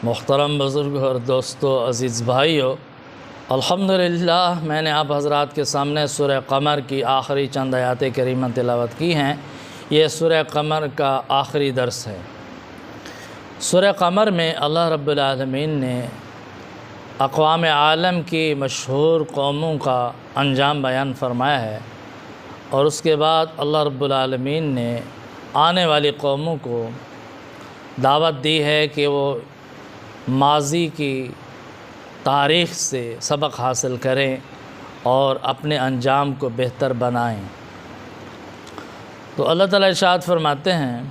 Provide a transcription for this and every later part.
محترم بزرگ اور دوستو عزیز بھائیو، الحمدللہ میں نے آپ حضرات کے سامنے سورہ قمر کی آخری چند آیات کریمہ تلاوت کی ہیں۔ یہ سورہ قمر کا آخری درس ہے۔ سورہ قمر میں اللہ رب العالمین نے اقوام عالم کی مشہور قوموں کا انجام بیان فرمایا ہے، اور اس کے بعد اللہ رب العالمین نے آنے والی قوموں کو دعوت دی ہے کہ وہ ماضی کی تاریخ سے سبق حاصل کریں اور اپنے انجام کو بہتر بنائیں۔ تو اللہ تعالیٰ ارشاد فرماتے ہیں،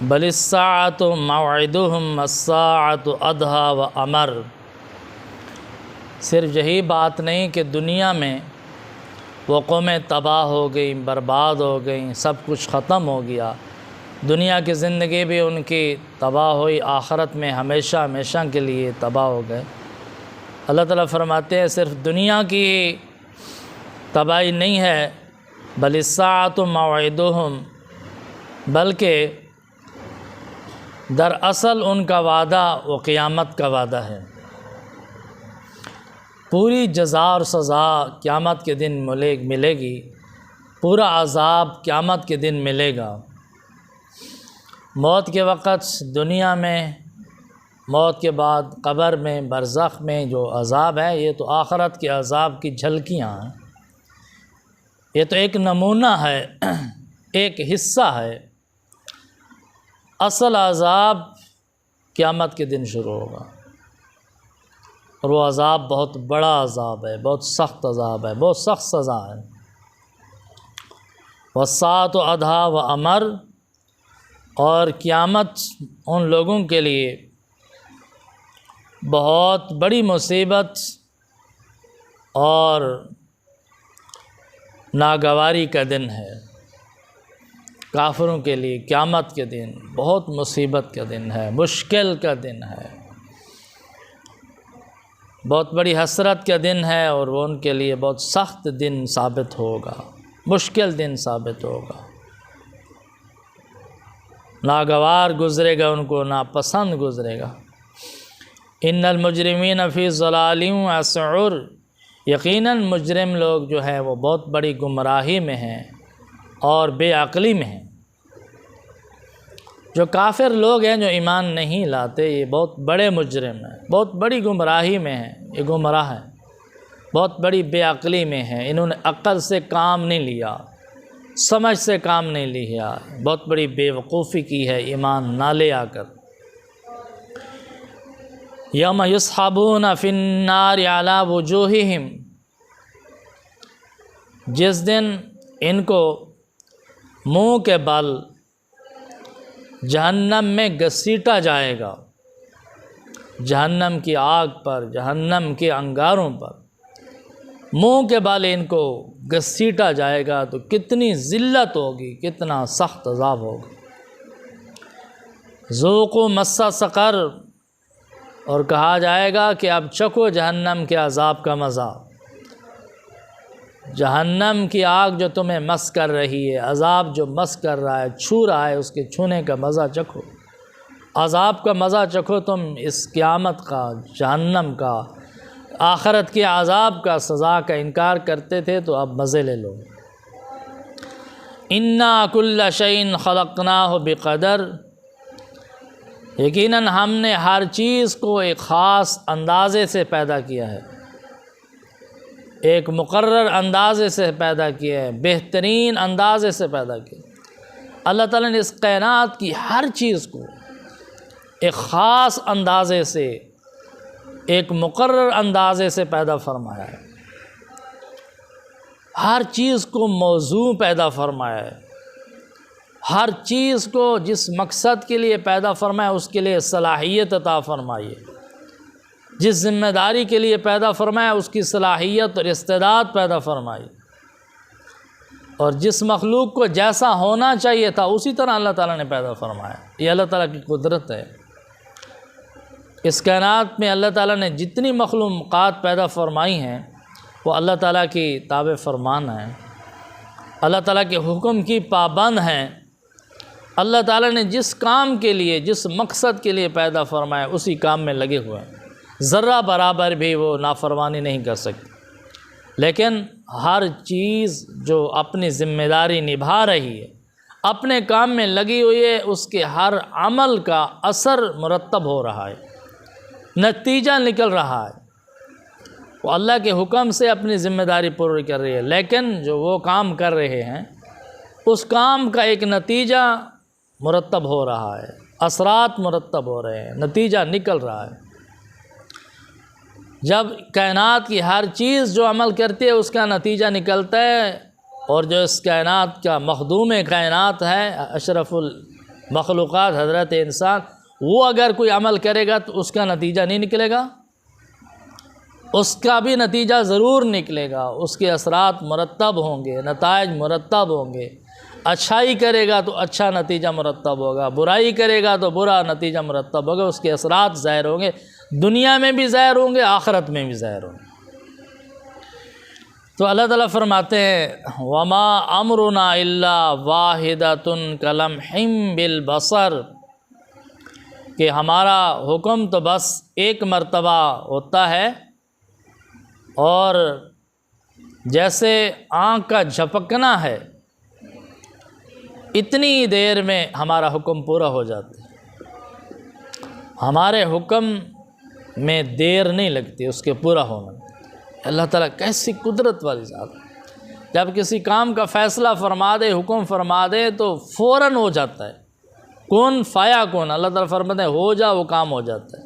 بل الساعۃ موعدہم الساعۃ ادھیٰ و امر۔ صرف یہی بات نہیں کہ دنیا میں وہ قومیں تباہ ہو گئیں، برباد ہو گئیں، سب کچھ ختم ہو گیا، دنیا کی زندگی بھی ان کی تباہ ہوئی، آخرت میں ہمیشہ ہمیشہ کے لیے تباہ ہو گئے۔ اللہ تعالیٰ فرماتے ہیں صرف دنیا کی تباہی نہیں ہے، بل الساعۃ موعدہم، بلکہ دراصل ان کا وعدہ وہ قیامت کا وعدہ ہے۔ پوری جزا اور سزا قیامت کے دن ملے گی، پورا عذاب قیامت کے دن ملے گا۔ موت کے وقت دنیا میں، موت کے بعد قبر میں، برزخ میں جو عذاب ہے، یہ تو آخرت کے عذاب کی جھلکیاں ہیں۔ یہ تو ایک نمونہ ہے، ایک حصہ ہے۔ اصل عذاب قیامت کے دن شروع ہوگا، اور وہ عذاب بہت بڑا عذاب ہے، بہت سخت عذاب ہے، بہت سخت سزا ہے۔ والساعۃ ادھیٰ و امر، اور قیامت ان لوگوں کے لیے بہت بڑی مصیبت اور ناگواری کا دن ہے۔ کافروں کے لیے قیامت کے دن بہت مصیبت کا دن ہے، مشکل کا دن ہے، بہت بڑی حسرت کا دن ہے، اور وہ ان کے لیے بہت سخت دن ثابت ہوگا، مشکل دن ثابت ہوگا۔ ناگوار گزرے گا، ان کو ناپسند گزرے گا۔ ان المجرمین فی ضلال و سعر، یقیناً مجرم لوگ جو ہیں وہ بہت بڑی گمراہی میں ہیں اور بے عقلی میں ہیں۔ جو کافر لوگ ہیں، جو ایمان نہیں لاتے، یہ بہت بڑے مجرم ہیں، بہت بڑی گمراہی میں ہیں، یہ گمراہ ہیں، بہت بڑی بے عقلی میں ہیں۔ انہوں نے عقل سے کام نہیں لیا، سمجھ سے کام نہیں لیا، بہت بڑی بے وقوفی کی ہے ایمان نہ لے آ کر۔ یوم یسحبون فی النار علی وجوہہم، جس دن ان کو منہ کے بل جہنم میں گھسیٹا جائے گا، جہنم کی آگ پر، جہنم کے انگاروں پر منہ کے بال ان کو گھسیٹا جائے گا، تو کتنی ذلت ہوگی، کتنا سخت عذاب ہوگا۔ ذوقوا مس سقر، اور کہا جائے گا کہ اب چکھو جہنم کے عذاب کا مزہ، جہنم کی آگ جو تمہیں مس کر رہی ہے، عذاب جو مس کر رہا ہے، چھو رہا ہے، اس کے چھونے کا مزہ چکھو، عذاب کا مزہ چکھو تم، اس قیامت کا، جہنم کا، آخرت کے عذاب کا، سزا کا انکار کرتے تھے تو اب مزے لے لو۔ انا کل شیء خلقناہ بقدر، یقیناً ہم نے ہر چیز کو ایک خاص اندازے سے پیدا کیا ہے، ایک مقرر اندازے سے پیدا کیا ہے، بہترین اندازے سے پیدا کیا۔ اللہ تعالیٰ نے اس کائنات کی ہر چیز کو ایک خاص اندازے سے، ایک مقرر اندازے سے پیدا فرمایا ہے، ہر چیز کو موضوع پیدا فرمایا ہے، ہر چیز کو جس مقصد کے لیے پیدا فرمایا اس کے لیے صلاحیت عطا فرمائی ہے، جس ذمہ داری کے لیے پیدا فرمایا اس کی صلاحیت اور استعداد پیدا فرمائی، اور جس مخلوق کو جیسا ہونا چاہیے تھا اسی طرح اللہ تعالیٰ نے پیدا فرمایا۔ یہ اللہ تعالیٰ کی قدرت ہے۔ اس کائنات میں اللہ تعالیٰ نے جتنی مخلوقات پیدا فرمائی ہیں وہ اللہ تعالیٰ کی تابع فرمان ہیں، اللہ تعالیٰ کے حکم کی پابند ہیں، اللہ تعالیٰ نے جس کام کے لیے، جس مقصد کے لیے پیدا فرمایا اسی کام میں لگے ہوئے ہیں، ذرہ برابر بھی وہ نافرمانی نہیں کر سکتے۔ لیکن ہر چیز جو اپنی ذمہ داری نبھا رہی ہے، اپنے کام میں لگی ہوئی ہے، اس کے ہر عمل کا اثر مرتب ہو رہا ہے، نتیجہ نکل رہا ہے، وہ اللہ کے حکم سے اپنی ذمہ داری پوری کر رہی ہے۔ لیکن جو وہ کام کر رہے ہیں اس کام کا ایک نتیجہ مرتب ہو رہا ہے، اثرات مرتب ہو رہے ہیں، نتیجہ نکل رہا ہے۔ جب کائنات کی ہر چیز جو عمل کرتی ہے اس کا نتیجہ نکلتا ہے، اور جو اس کائنات کا مخدوم کائنات ہے، اشرف المخلوقات حضرت انسان، وہ اگر کوئی عمل کرے گا تو اس کا نتیجہ نہیں نکلے گا، اس کا بھی نتیجہ ضرور نکلے گا، اس کے اثرات مرتب ہوں گے، نتائج مرتب ہوں گے۔ اچھائی کرے گا تو اچھا نتیجہ مرتب ہوگا، برائی کرے گا تو برا نتیجہ مرتب ہوگا، اس کے اثرات ظاہر ہوں گے، دنیا میں بھی ظاہر ہوں گے، آخرت میں بھی ظاہر ہوں گے۔ تو اللہ تعالیٰ فرماتے ہیں وَمَا أَمْرُنَا إِلَّا وَاحِدَةٌ كَلَمْحٍ بِالْبَصَرِ، کہ ہمارا حکم تو بس ایک مرتبہ ہوتا ہے، اور جیسے آنکھ کا جھپکنا ہے اتنی دیر میں ہمارا حکم پورا ہو جاتا ہے، ہمارے حکم میں دیر نہیں لگتی اس کے پورا ہونا۔ اللہ تعالیٰ کیسی قدرت والی ذات ہے، جب کسی کام کا فیصلہ فرما دے، حکم فرما دے تو فوراً ہو جاتا ہے، کون فایا کون، اللہ تعالیٰ فرماتے ہیں ہو جا، وہ کام ہو جاتا ہے۔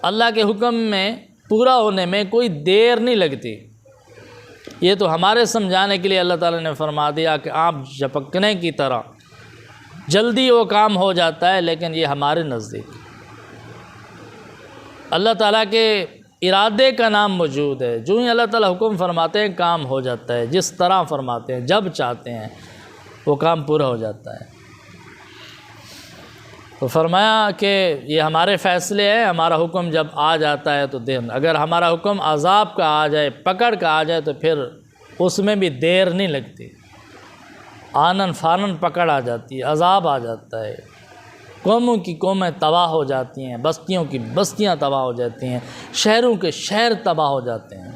اللہ کے حکم میں پورا ہونے میں کوئی دیر نہیں لگتی۔ یہ تو ہمارے سمجھانے کے لیے اللہ تعالیٰ نے فرما دیا کہ آپ جھپکنے کی طرح جلدی وہ کام ہو جاتا ہے، لیکن یہ ہمارے نزدیک اللہ تعالیٰ کے ارادے کا نام موجود ہے۔ جو ہی اللہ تعالیٰ حکم فرماتے ہیں کام ہو جاتا ہے، جس طرح فرماتے ہیں، جب چاہتے ہیں وہ کام پورا ہو جاتا ہے۔ تو فرمایا کہ یہ ہمارے فیصلے ہیں، ہمارا حکم جب آ جاتا ہے تو دیر، اگر ہمارا حکم عذاب کا آ جائے، پکڑ کا آ جائے، تو پھر اس میں بھی دیر نہیں لگتی، آنن فانن پکڑ آ جاتی ہے، عذاب آ جاتا ہے، قوموں کی قومیں تباہ ہو جاتی ہیں، بستیوں کی بستیاں تباہ ہو جاتی ہیں، شہروں کے شہر تباہ ہو جاتے ہیں۔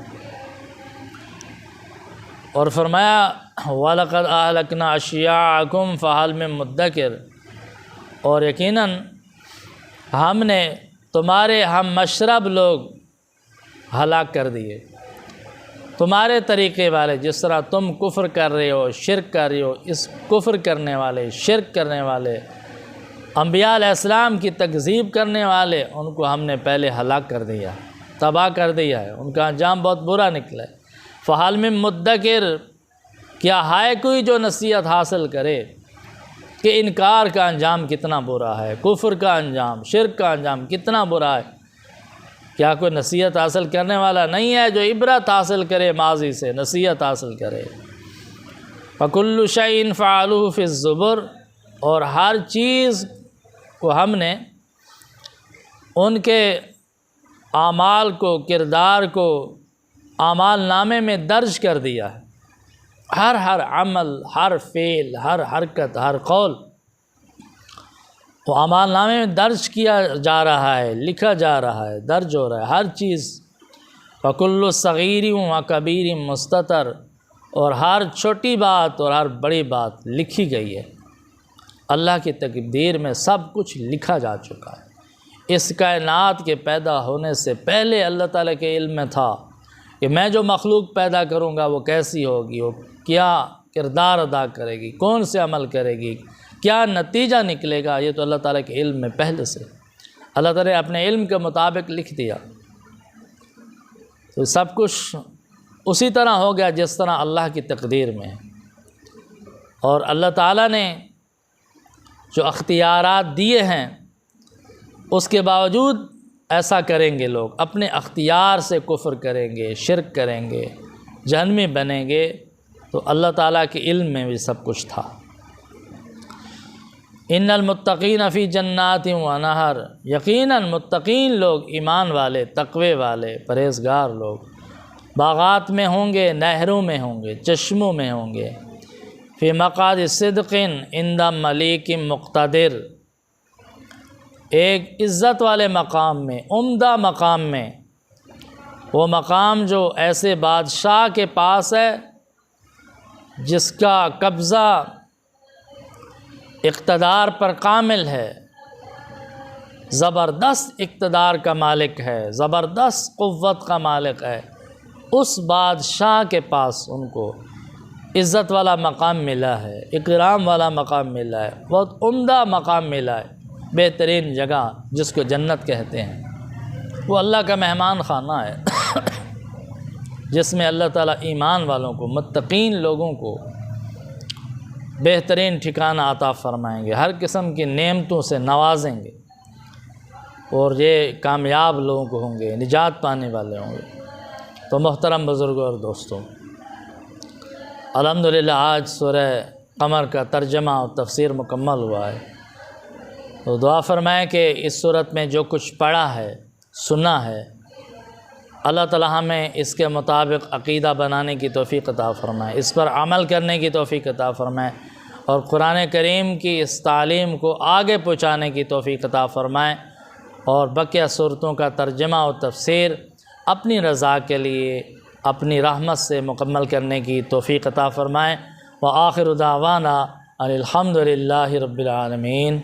اور فرمایا وَلَقَدْ أَهْلَكْنَا أَشْيَاعَكُمْ فَهَلْ مِن مُدَّكِرٍ، اور یقیناً ہم نے تمہارے ہم مشرب لوگ ہلاک کر دیے، تمہارے طریقے والے، جس طرح تم کفر کر رہے ہو، شرک کر رہے ہو، اس کفر کرنے والے، شرک کرنے والے، انبیاء علیہ السلام کی تکذیب کرنے والے، ان کو ہم نے پہلے ہلاک کر دیا، تباہ کر دیا ہے، ان کا انجام بہت برا نکلا ہے۔ فَهَلْ مِن مُدَّكِرٍ، کیا ہے کوئی جو نصیحت حاصل کرے، کہ انکار کا انجام کتنا برا ہے، کفر کا انجام، شرک کا انجام کتنا برا ہے، کیا کوئی نصیحت حاصل کرنے والا نہیں ہے جو عبرت حاصل کرے، ماضی سے نصیحت حاصل کرے۔ فَكُلُّ شَيْءٍ فَعَلُوهُ فِي الزُّبُرِ، اور ہر چیز کو ہم نے ان کے اعمال کو، کردار کو اعمال نامے میں درج کر دیا ہے، ہر عمل، ہر فعل، ہر حرکت، ہر قول وہ اعمال نامے میں درج کیا جا رہا ہے، لکھا جا رہا ہے، درج ہو رہا ہے ہر چیز۔ وَكُلُّ صَغِيرٍ وَكَبِيرٍ مُسْتَطَرٍ، اور ہر چھوٹی بات اور ہر بڑی بات لکھی گئی ہے، اللہ کی تقدیر میں سب کچھ لکھا جا چکا ہے۔ اس کائنات کے پیدا ہونے سے پہلے اللہ تعالیٰ کے علم میں تھا کہ میں جو مخلوق پیدا کروں گا وہ کیسی ہوگی، وہ کیا کردار ادا کرے گی، کون سے عمل کرے گی، کیا نتیجہ نکلے گا، یہ تو اللہ تعالیٰ کے علم میں پہلے سے اللہ تعالیٰ نے اپنے علم کے مطابق لکھ دیا۔ تو سب کچھ اسی طرح ہو گیا جس طرح اللہ کی تقدیر میں ہے، اور اللہ تعالیٰ نے جو اختیارات دیے ہیں اس کے باوجود ایسا کریں گے لوگ، اپنے اختیار سے کفر کریں گے، شرک کریں گے، جہنمی بنیں گے، تو اللہ تعالیٰ کے علم میں بھی سب کچھ تھا۔ ان المتقین فی جنات و نہر، یقیناً متقین لوگ، ایمان والے، تقوی والے، پرہیزگار لوگ باغات میں ہوں گے، نہروں میں ہوں گے، چشموں میں ہوں گے، فی مقعد صدق عند ملیک مقتدر، ایک عزت والے مقام میں، عمدہ مقام میں، وہ مقام جو ایسے بادشاہ کے پاس ہے جس کا قبضہ اقتدار پر کامل ہے، زبردست اقتدار کا مالک ہے، زبردست قوت کا مالک ہے، اس بادشاہ کے پاس ان کو عزت والا مقام ملا ہے، اکرام والا مقام ملا ہے، بہت عمدہ مقام ملا ہے، بہترین جگہ جس کو جنت کہتے ہیں۔ وہ اللہ کا مہمان خانہ ہے جس میں اللہ تعالیٰ ایمان والوں کو، متقین لوگوں کو بہترین ٹھکانہ عطا فرمائیں گے، ہر قسم کی نعمتوں سے نوازیں گے، اور یہ کامیاب لوگوں کو ہوں گے، نجات پانے والے ہوں گے۔ تو محترم بزرگوں اور دوستوں، الحمدللہ آج سورہ قمر کا ترجمہ اور تفسیر مکمل ہوا ہے، تو دعا فرمائیں کہ اس صورت میں جو کچھ پڑھا ہے، سنا ہے، اللہ تعالی ہمیں اس کے مطابق عقیدہ بنانے کی توفیق عطا فرمائے، اس پر عمل کرنے کی توفیق عطا فرمائے، اور قرآن کریم کی اس تعلیم کو آگے پہنچانے کی توفیق عطا فرمائے، اور بقیہ صورتوں کا ترجمہ و تفسیر اپنی رضا کے لیے اپنی رحمت سے مکمل کرنے کی توفیق عطا فرمائے۔ وآخر دعوانا ان الحمد للہ رب العالمین۔